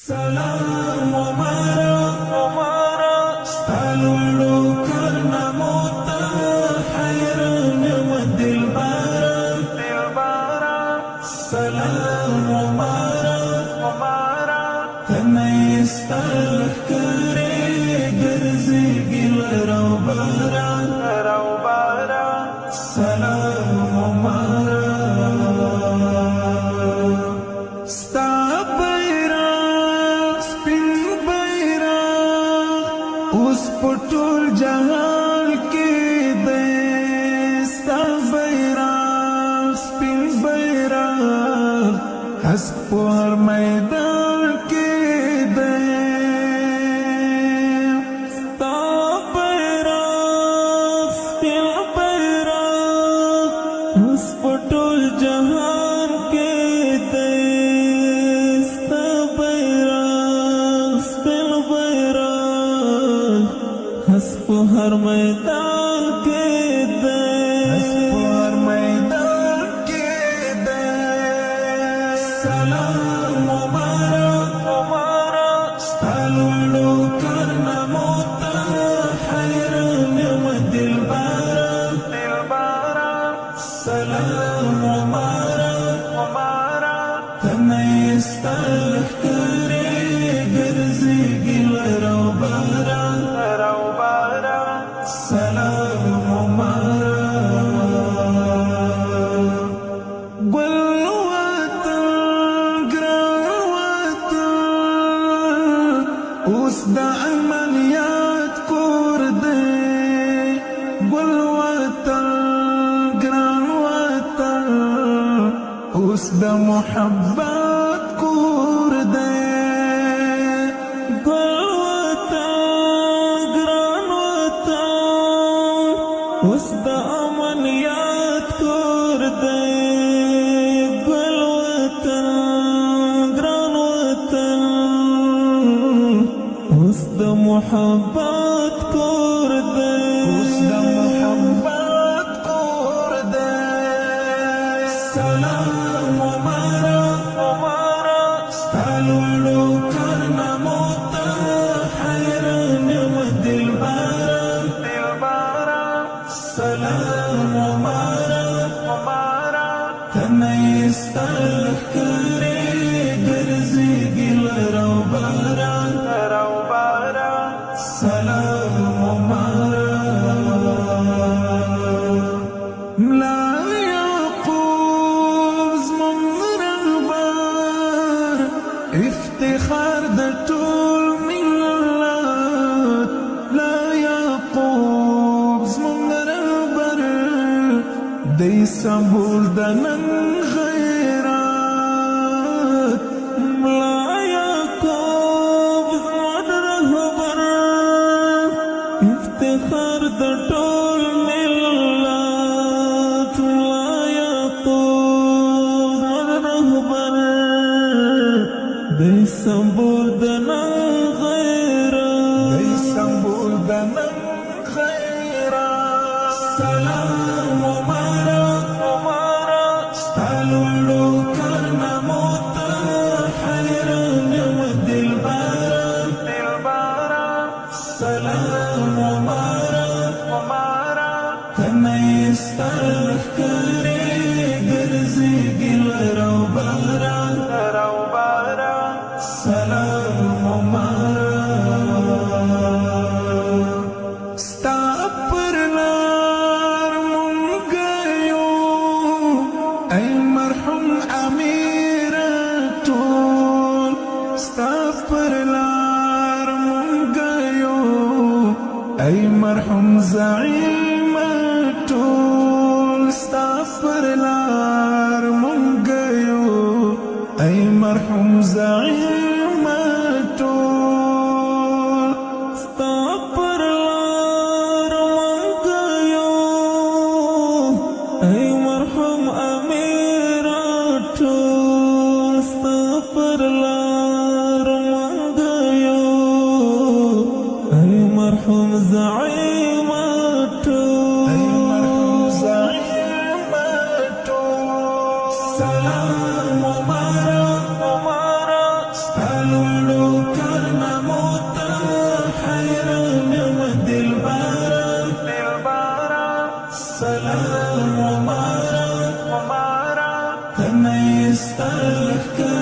سلام مبارک ستالو کرنا موتا حیران دلبارا سلام مبارک تنیستل کری گرزی گل روبارا سلام مبارک ستا بیرغ سپین بیرغ اوس په ټول جهان کې دی ستا بیرغ سپین بیرغ هسک په هر میدان کې دی ستا بیرغ سپین بیرغ اوس په ټول جهان کې دی हर मैदान के दे हर मैदान के दे सलाम मुबारक ستالو करना मोता حیران دلبارا سلام مبارک تنیستل کری گرزی گل روبارا سلام مبارک گل وطن گران وطن اوس د عملیات کور دی گل وطن گران وطن اوس د محبت کور دی اوس د امنیت کور دی ګل وطن ګران وطن اوس د محبت کور دی اوس د محبت کور دی سلام مبارک ستالو کرنا موتا حیران دلبارا سلام مبارک تنیستل کری گرزی گل روبارا سلام مبارک ملا یعقوب زمون رهبر افتخار د ټول ملت لا یعقوب زمون دی سمبول د نن غیرت ملا یعقوب زمون رهبر افتخار د ټول ملت ملا یعقوب زمون رهبر دی سمبول د نن غیرت دی سمبول د نن غیرت سلام ستالو کرنا موتا حیران دلبارا سلام مبارک تنیستل کری گرزی گل روبارا سلام مبارک ستا پر لار مونږ یو ای مرحوم امیر ټول ستا پر لار مونږ یو ای مرحوم زعیم ټول ستا پر لار مونږ یو ای مرحوم زعیم ټول ستا پر لار مونږ یو ای مرحوم امیر ټول ستا پر لار مونږ یو ای مرحوم زعیم ټول وما أراك كما يستهلك